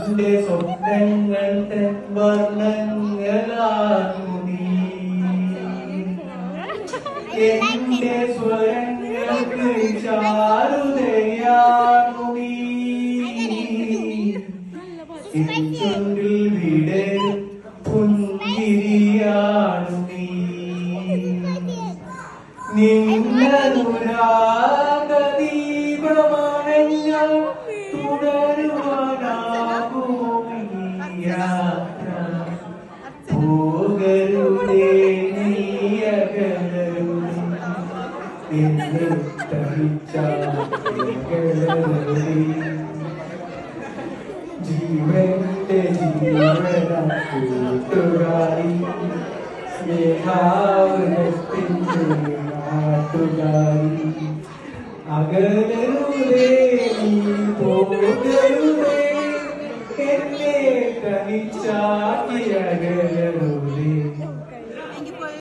എന്റെ സ്വപ്നങ്ങൾ വർണ്ണങ്ങളാണു നീ എന്റെ സ്വരങ്ങൾക്ക് ചാരുതയാണു നീ ചുണ്ടിൽ വിടെ പുഞ്ചിരിയാണു നീ നിന്നനുരാഗദീപമണഞ്ഞ തുടരുവാനാകുമോ യാത്ര പോകരുതേ നീയകലരുതേ എന്ന് തരിച്ചാകലരുതേ ജീവന്റെ ജീവനാട്ടുകാരി സ്നേഹാവനത്തിന്റെ നാട്ടുകാരി അകലരുതേ നീ പോകരുതേ എന്നെ തനിച്ചാക്കിയകല